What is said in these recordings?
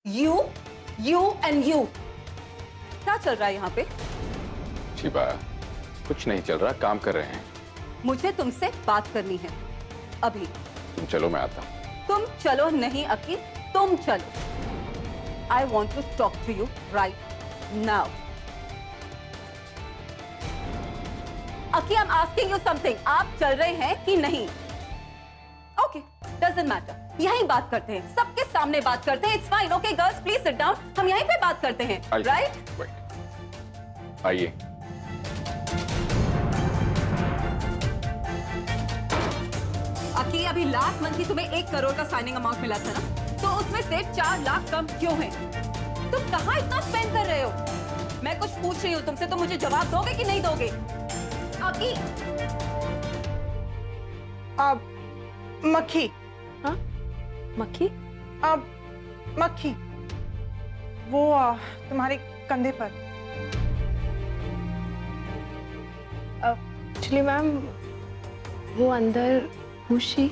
You and you. क्या चल रहा है यहाँ पे? शिबा, कुछ नहीं चल रहा, काम कर रहे हैं। मुझे तुमसे बात करनी है अभी। तुम चलो, मैं आता हूँ। तुम चलो नहीं अकी, तुम चलो। I want to talk to you right now. Aki, I am asking you something. आप चल रहे हैं कि नहीं? Okay, doesn't matter. यहीं बात करते हैं, सबके सामने बात करते हैं। It's fine. Okay girls, please sit down. हम यहीं पे बात करते हैं, राइट? आइए। अकी, अभी लास्ट मंथ ही तुम्हें 1 करोड़ का साइनिंग अमाउंट मिला था ना, तो उसमें से 4 लाख कम क्यों है? तुम कहाँ इतना स्पेंड कर रहे हो? मैं कुछ पूछ रही हूँ तुमसे, तो मुझे जवाब दोगे कि नहीं दोगे? अकी, अब मक्खी। हाँ? मक्खी? अब मक्खी वो तुम्हारे कंधे पर। एक्चुअली मैम वो अंदर खुशी,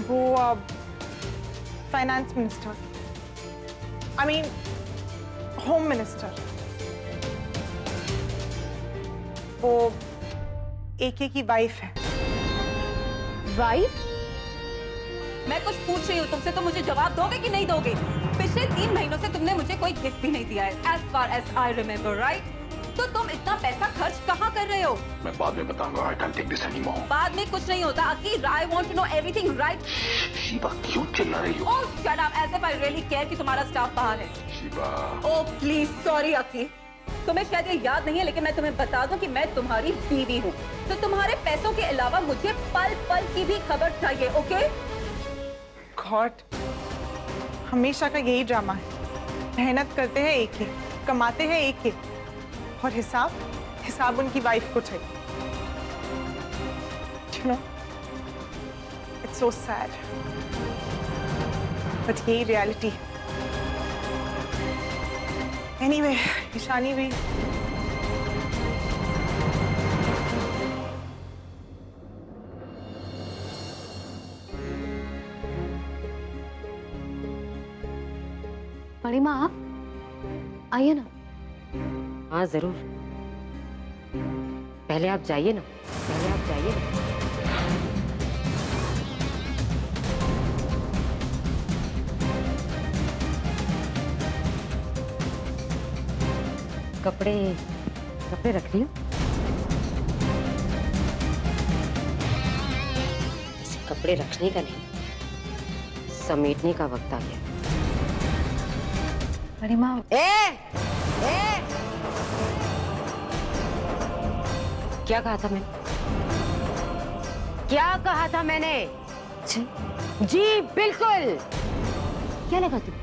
वो finance minister, I mean home minister, वो एके की वाइफ है। वाइफ? मैं कुछ पूछ रही हूँ तुमसे, तो मुझे जवाब दोगे कि नहीं दोगे? पिछले 3 महीनों से तुमने मुझे कोई गिफ्ट भी नहीं दिया है, as far as I remember, right? तो तुम इतना पैसा खर्च कहाँ कर रहे हो? मैं बाद में बताऊंगा। I can't take this anymore। बाद में कुछ नहीं होता अकी। I want to know everything, right? Shiba, क्यों चिल्ला रही हो? Oh, shut up, as if I really care कि तुम्हारा स्टाफ बाहर है। शिबा। Oh, please, sorry अकी। तुम्हें शायद ये याद नहीं है, लेकिन मैं तुम्हें बता दूं कि मैं तुम्हारी बीवी हूँ। तो तुम्हारे पैसों के अलावा मुझे पल पल की भी खबर चाहिए, ओके? गॉड, हमेशा का यही ड्रामा है। मेहनत करते हैं एक ही, कमाते हैं एक ही, और हिसाब उनकी वाइफ को चाहिए। You know, it's so sad, but यही रियलिटी है। Anyway, ईशानी भी मणिमा, आप आइए ना। हाँ जरूर, पहले आप जाइए ना, पहले आप जाइए ना। कपड़े रख रही हो? इसे कपड़े रखने का नहीं, समेटने का वक्त आ गया। मणिमा, क्या कहा था मैंने? क्या कहा था मैंने? जी बिल्कुल। क्या लगा तुम?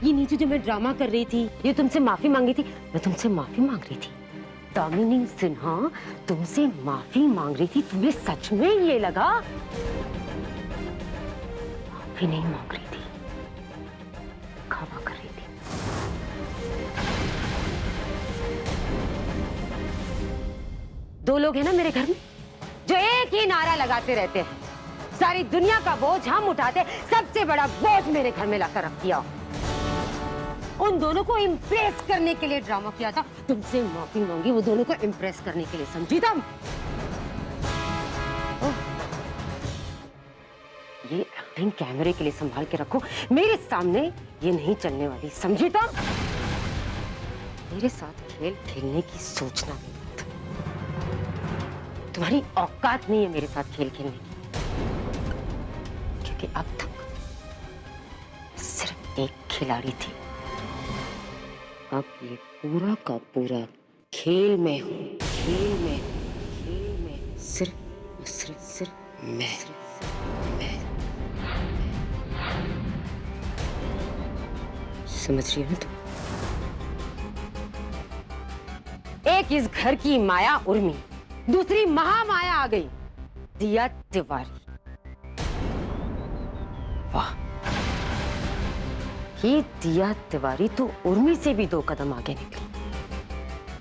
ये नीचे जो मैं ड्रामा कर रही थी, ये तुमसे माफी मांगी थी, मैं तुमसे माफी मांग रही थी। दामिनी सिन्हा तुमसे माफी मांग रही थी, तुम्हें सच में ये लगा? माफी नहीं मांग रही थी, खावा कर रही थी। दो लोग हैं ना मेरे घर में जो एक ही नारा लगाते रहते हैं, सारी दुनिया का बोझ हम उठाते, सबसे बड़ा बोझ मेरे घर में लाकर रख दिया। उन दोनों को इम्प्रेस करने के लिए ड्रामा किया था, तुमसे माफी मांगी वो दोनों को इम्प्रेस करने के लिए, समझी तुम? ये एक्टिंग कैमरे के लिए संभाल के रखो, मेरे सामने ये नहीं चलने वाली, समझी तुम? मेरे साथ खेल खेलने की सोचना नहीं, तुम्हारी औकात नहीं है मेरे साथ खेल खेलने की, क्योंकि अब तक सिर्फ एक खिलाड़ी थी, अब ये पूरा का पूरा खेल में हूँ, खेल में सिर्फ मैं। समझ रही हो ना तुम? एक इस घर की माया उर्मी, दूसरी महामाया आ गई, दिया तिवारी। वाह, ये दिया तिवारी तो उर्मी से भी 2 कदम आगे निकली।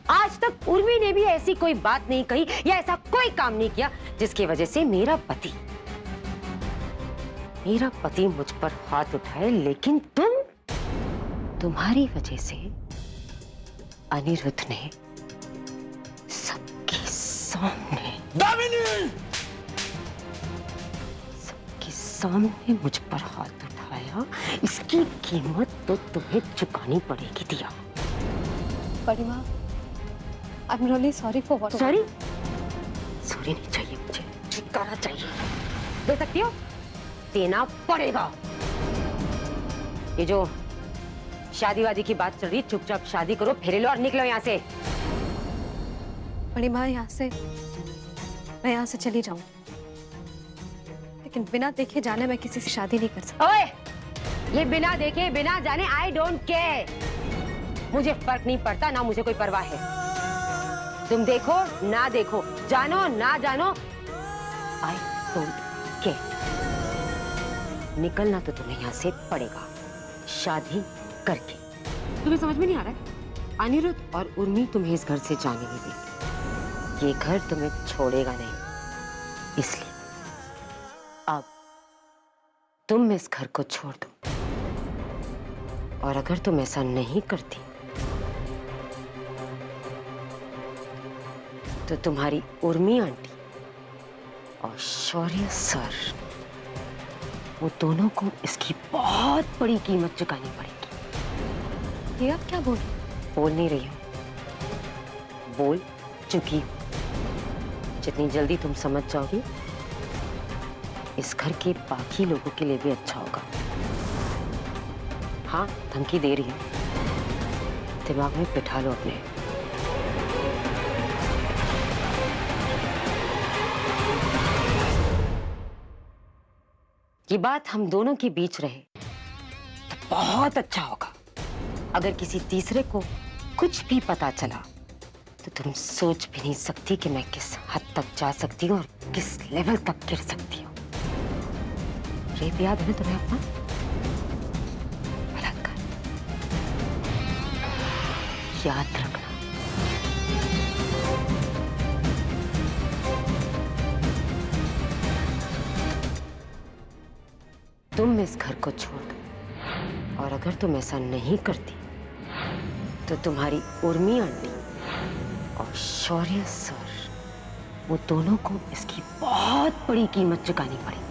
आज तक उर्मी ने भी ऐसी कोई बात नहीं कही या ऐसा कोई काम नहीं किया जिसकी वजह से मेरा पति मेरा पति मुझ पर हाथ उठाए, लेकिन तुम्हारी वजह से अनिरुद्ध ने सबके सामने मुझ पर हाथ उठाया। इसकी कीमत तो तुम्हें चुकानी पड़ेगी दिया। बड़ी माँ, I am really sorry for what. Sorry नहीं चाहिए मुझे, छुटकारा चाहिए। दे सकती हो? देना पड़ेगा। ये जो शादी वादी की बात चल रही, चुपचाप शादी करो, फेरे लो और निकलो यहाँ से। बड़ी माँ, मैं यहाँ से चली जाऊँ, लेकिन बिना देखे जाने मैं किसी से शादी नहीं कर सकती। ओए, ये बिना देखे बिना जाने आई डोंट केयर। मुझे फर्क नहीं पड़ता, ना मुझे कोई परवाह है। तुम देखो ना देखो, जानो ना जानो, आई डोंट केयर। निकलना तो तुम्हें यहाँ से पड़ेगा, शादी करके। तुम्हें समझ में नहीं आ रहा है? अनिरुद्ध और उर्मी तुम्हें इस घर से जाने नहीं देंगे। ये घर तुम्हें छोड़ेगा नहीं, इसलिए अब तुम इस घर को छोड़ दो। और अगर तुम ऐसा नहीं करती तो तुम्हारी उर्मी आंटी और शौर्य सर, वो दोनों को इसकी बहुत बड़ी कीमत चुकानी पड़ेगी। ये आप क्या बोल रहे हो? बोल नहीं रही हूं, बोल चुकी हूं। जितनी जल्दी तुम समझ जाओगी, इस घर के बाकी लोगों के लिए भी अच्छा होगा। हाँ, धमकी दे रही हूं, दिमाग में बिठा लो अपने। ये बात हम दोनों के बीच रहे तो बहुत अच्छा होगा। अगर किसी तीसरे को कुछ भी पता चला तो तुम सोच भी नहीं सकती कि मैं किस हद तक जा सकती हूँ और किस लेवल तक गिर सकती हूँ। रेप याद है तुम्हें अपना? बलात्कार याद रखना। तुम इस घर को छोड़ दो, और अगर तुम ऐसा नहीं करती तो तुम्हारी उर्मी आंटी और शौर्य सर, वो दोनों को इसकी बहुत बड़ी कीमत चुकानी पड़ेगी।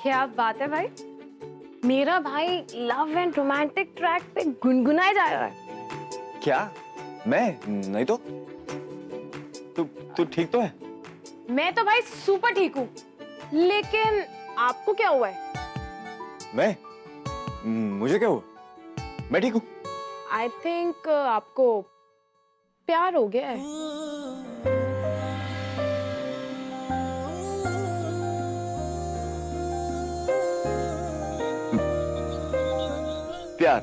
क्या बात है भाई, मेरा भाई लव एंड रोमांटिक ट्रैक पे गुनगुनाए जा रहा है। क्या? मैं नहीं तो तू ठीक तो है? मैं तो भाई सुपर ठीक हूँ, लेकिन आपको क्या हुआ है? मुझे क्या हुआ? मैं ठीक हूँ। आई थिंक आपको प्यार हो गया है। प्यार?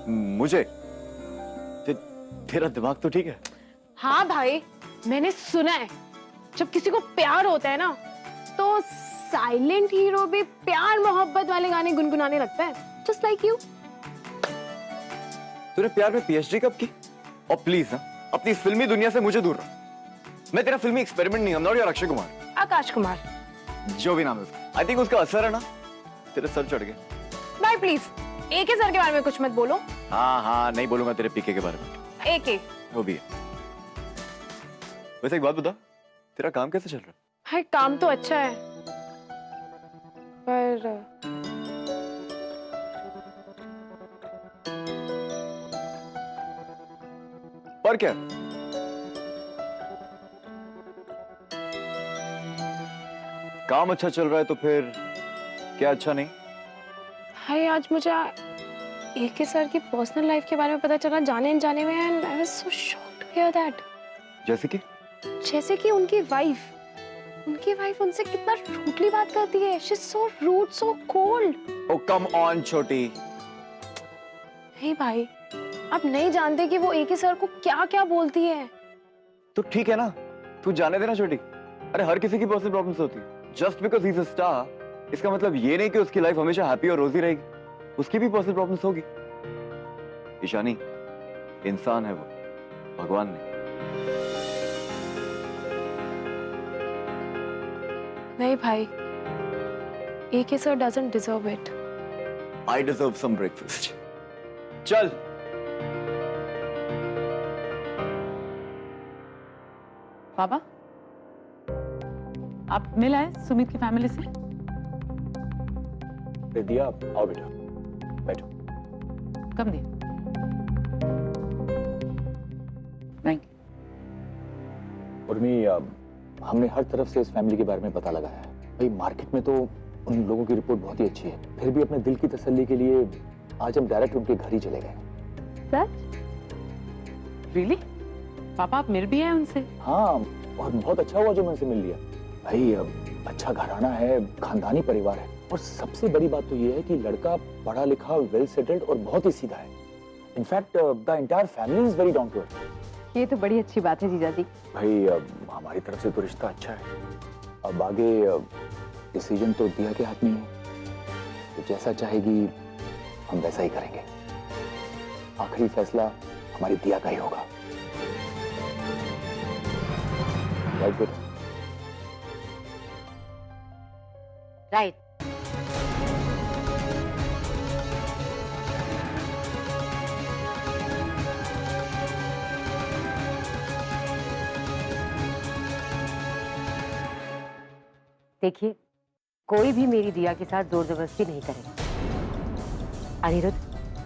मुझे? तेरा दिमाग तो ठीक है? हाँ भाई, मैंने सुना है जब किसी को प्यार होता है ना, तो साइलेंट हीरो भी प्यार मोहब्बत वाले गाने गुनगुनाने लगता है, जस्ट लाइक यू। तूने प्यार में पीएचडी कब की? और प्लीज ना, अपनी फिल्मी दुनिया से मुझे दूर रख। मैं तेरा फिल्मी एक्सपेरिमेंट नहीं, I'm not your Akshay Kumar. Akash Kumar, जो भी नाम है उसका। I think उसका असर है ना, तेरे सर चढ़ गया। भाई प्लीज एक ही सर के बारे में कुछ मत बोलो। हाँ, नहीं बोलूंगा तेरे पीके के बारे में। एक ही वो भी है। वैसे एक बात बता, तेरा काम कैसे चल रहा है? भाई काम तो अच्छा है, पर क्या? काम अच्छा चल रहा है तो फिर क्या अच्छा नहीं? भाई आज मुझे एके सर की पर्सनल लाइफ के बारे में पता चला जाने अनजाने में, and I was so shocked to hear that. जैसे कि उनकी वाइफ उनसे कितना रूडली बात करती है। She is so rude, so cold. Oh come on छोटी। नहीं भाई, आप नहीं जानते कि वो एके सर को क्या क्या बोलती है। तो ठीक है ना, तू जाने देना छोटी। अरे हर किसी की पर्सनल प्रॉब्लम्स होती है। Just because he is a star इसका मतलब ये नहीं कि उसकी लाइफ हमेशा हैप्पी और रोजी रहेगी। उसकी भी पर्सनल प्रॉब्लम्स होगी। ईशानी, इंसान है वो, भगवान नहीं। नहीं भाई, AK sir doesn't deserve it. I deserve some breakfast. चल। पापा, आप मिल आए सुमित की फैमिली से? दिया, आओ बेटा, बैठो। कब दिया? नहीं। उर्मी, हमने हर तरफ से इस फैमिली के बारे में पता लगाया है। भाई मार्केट में तो उन लोगों की रिपोर्ट बहुत ही अच्छी है, फिर भी अपने दिल की तसल्ली के लिए आज हम डायरेक्ट उनके घर ही चले गए। सच? रियली? पापा आप मिल भी आए उनसे? हाँ, और बहुत अच्छा हुआ जो मैं उनसे मिल लिया। भाई अच्छा घराना है, खानदानी परिवार है, और सबसे बड़ी बात तो ये है कि लड़का पढ़ा लिखा, वेल सेटल्ड और बहुत ही सीधा है। In fact the entire family is very down to earth. ये तो बड़ी अच्छी बात है जीजा जी। भाई हमारी तरफ से तो रिश्ता अच्छा है। अब आगे डिसीजन तो दिया के हाथ में है, तो जैसा चाहेगी हम वैसा ही करेंगे। आखिरी फैसला हमारी दिया का ही होगा। राइट बेटा? राइट। देखिए, कोई भी मेरी दिया के साथ जोर जबरदस्ती नहीं करेगा। अनिरुद्ध,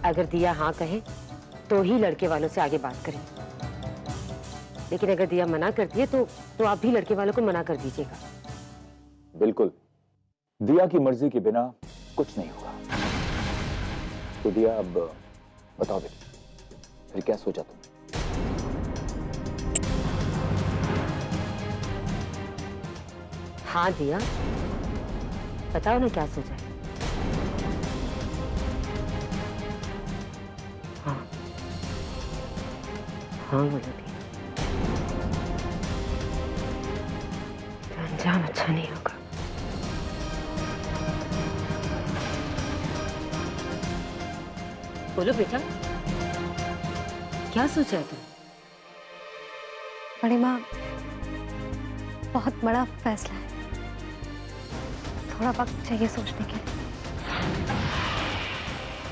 अगर दिया हाँ कहे तो ही लड़के वालों से आगे बात करें, लेकिन अगर दिया मना करती है तो आप भी लड़के वालों को मना कर दीजिएगा। बिल्कुल, दिया की मर्जी के बिना कुछ नहीं होगा। तो दिया, अब बताओ बेटा, फिर क्या सोचा तुम? हाँ दिया, बताओ ना क्या सोचा है। हाँ हाँ बोलो दिया, तो अंजाम अच्छा नहीं होगा। बोलो बेटा, क्या सोचा है तुम? बड़ी माँ, बहुत बड़ा फैसला है, थोड़ा वक्त चाहिए सोचने के लिए।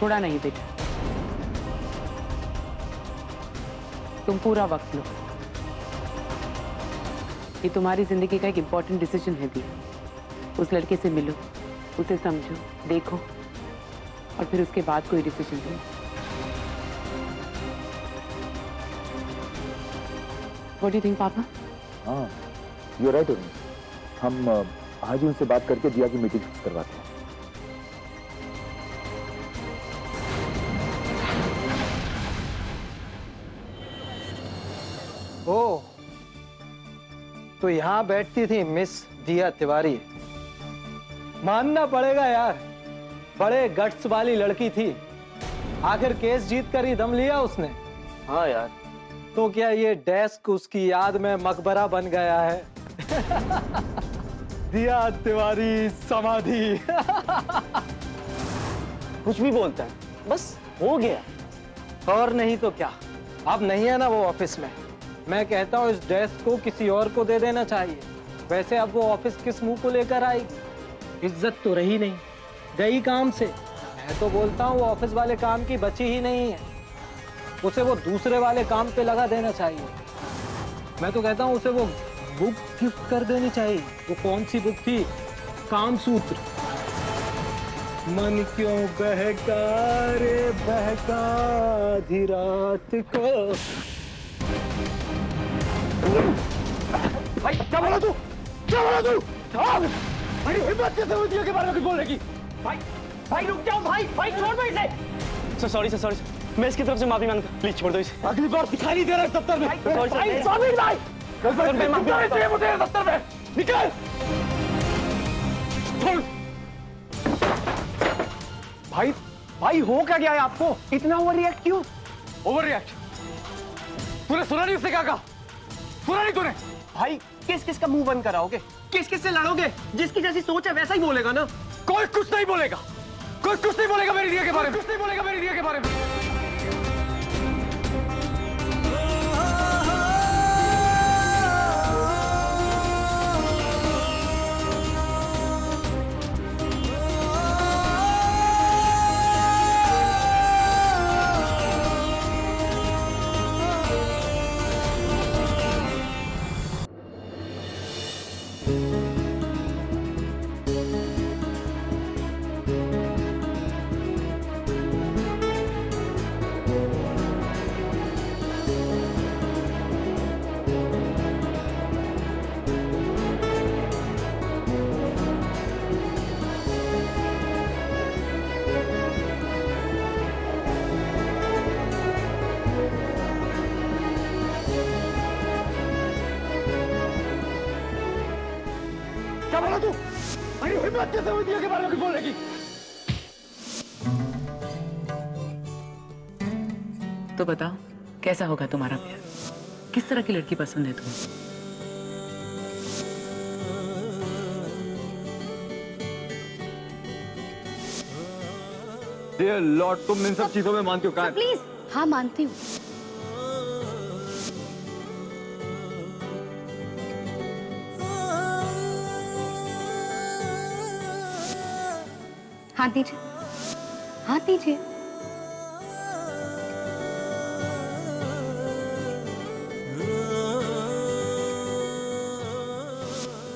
थोड़ा नहीं बेटा, तुम पूरा वक्त लो। ये तुम्हारी जिंदगी का एक इम्पोर्टेंट डिसीजन है दिया। उस लड़के से मिलो, उसे समझो, देखो, और फिर उसके बाद कोई decision low. What do you think, पापा? हाँ, you're right उर्मी। हम आज ही उनसे बात करके दिया की मीटिंग फिक्स करवाते हैं। ओह, तो यहाँ बैठती थी मिस दिया तिवारी। मानना पड़ेगा यार, बड़े गट्स वाली लड़की थी। आखिर केस जीत कर ही दम लिया उसने। हाँ यार, तो क्या ये डेस्क उसकी याद में मकबरा बन गया है? दिया तिवारी समाधि। कुछ भी बोलता है, बस हो गया। और नहीं तो क्या, अब नहीं है ना वो ऑफिस में। मैं कहता हूँ इस डेस्क को किसी और को दे देना चाहिए। वैसे अब वो ऑफिस किस मुंह को लेकर आएगी? इज्जत तो रही नहीं, गई काम से। मैं तो बोलता हूँ वो ऑफिस वाले काम की बची ही नहीं है, उसे वो दूसरे वाले काम पे लगा देना चाहिए। मैं तो कहता हूँ उसे वो बुक गिफ्ट कर देनी चाहिए। वो कौन सी बुक थी? कामसूत्र। मन क्यों बहका रे बहका आधी रात को। भाई क्या बोला तू? क्या बोला तू? बड़ी हिम्मत कैसे होती है के बारे में कुछ बोलने की? भाई रुक जाओ भाई, भाई छोड़ दो इसे। सॉरी सर, मैं इसकी तरफ से माफी मांगता हूं। प्लीज छोड़ दो इसे। अगली बार दिखाई नहीं दे रहा दफ्तर में। सॉरी भाई, दफ्तर में निकल। भाई हो क्या गया है आपको? इतना ओवर रिएक्ट क्यों? Over react? तूने सुना नहीं उसने क्या कहा? सुना नहीं तूने? भाई किस किस का मुंह बंद कराओगे? किस किस से लड़ोगे? जिसकी जैसी सोच है वैसा ही बोलेगा ना। कोई कुछ नहीं बोलेगा, कोई कुछ नहीं बोलेगा मेरी रिया के बारे में, कुछ नहीं बोलेगा मेरी रिया के बारे में। क्या बोला तू? अरे हिम्मत कैसे हुई रिया के बारे में बोलने की? तो बताओ कैसा होगा तुम्हारा प्यार? किस तरह की लड़की पसंद है तुम्हें? डियर लॉर्ड, तुम इन सब चीजों में मानती हो? प्लीज। हाँ मानती हूँ। हाथ दीजिए, हाथ दीजिए।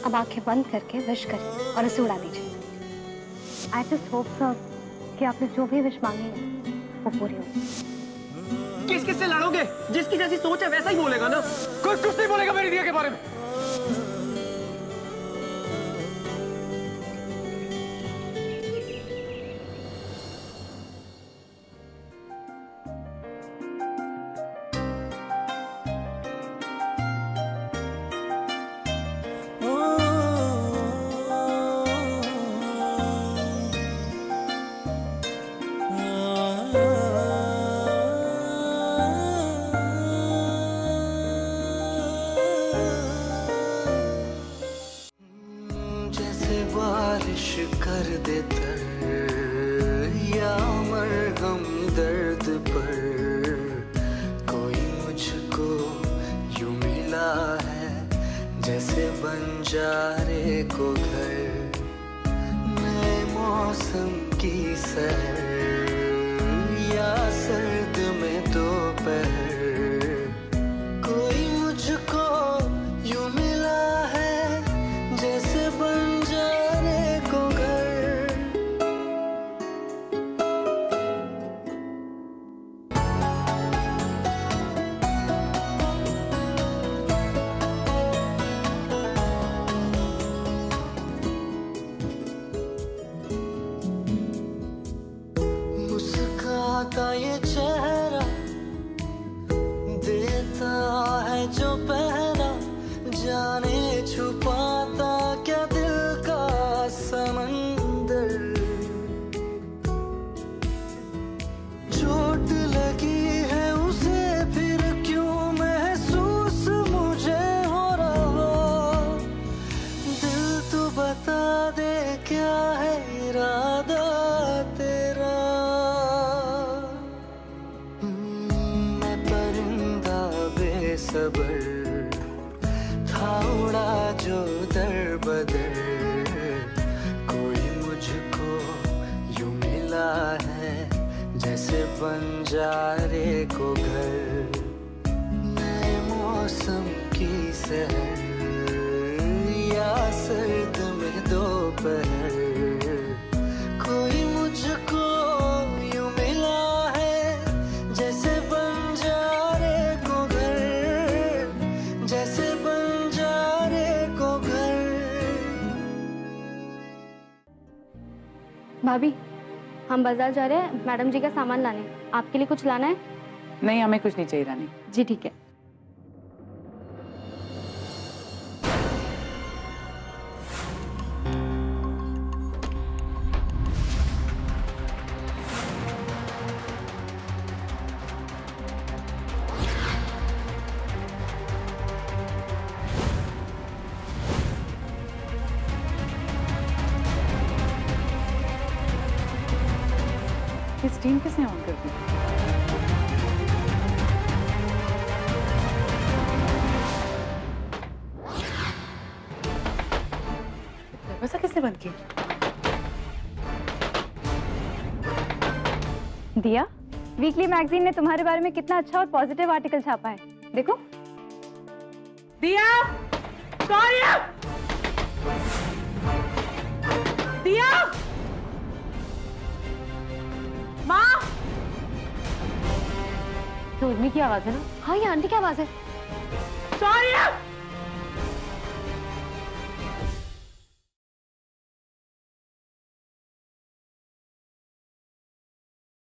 अब आंखें बंद करके विश करें और उसे उड़ा दीजिए। आई जस्ट होप सर कि आपने जो भी विश मांगी है वो पूरी हो। किस किस से लड़ोगे? जिसकी जैसी सोच है वैसा ही बोलेगा ना। कोई कुछ नहीं बोलेगा मेरी रिया के बारे में। बारिश कर दे तर या मरहम दर्द पर, कोई मुझको यूं मिला है जैसे बंजारे को घर, नए मौसम की सहर या सर्द में दोपहर, कोई मुझको यूं मिला है जैसे बंजारे को घर। मुस्काता ये चेहरा देता है जो पहरा, जाने छुपाता क्या दिल का समंदर, चोट लगी है उसे फिर क्यों महसूस मुझे हो रहा, दिल तो बता दे क्या है इरादा तेरा। मैं परिंदा बेसबर था उड़ा जो दर बदर, कोई मुझको यूं मिला है जैसे बंजारे को घर, नए मौसम की सहर या सर्द में दोपहर, कोई मुझको यूं मिला है जैसे बंजारे को घर, जैसे बंजारे को घर। भाभी हम बाजार जा रहे हैं मैडम जी का सामान लाने, आपके लिए कुछ लाना है? नहीं, हमें कुछ नहीं चाहिए रानी। जी ठीक है। ये स्टीम किसने ऑन कर दी? दरवाजा किसने बंद किया? दिया, वीकली मैगजीन ने तुम्हारे बारे में कितना अच्छा और पॉजिटिव आर्टिकल छापा है, देखो। दिया, सौर्य, दिया, माँ। तो उर्मी की आवाज है ना? हाँ, ये आंटी की आवाज है। सौर्य,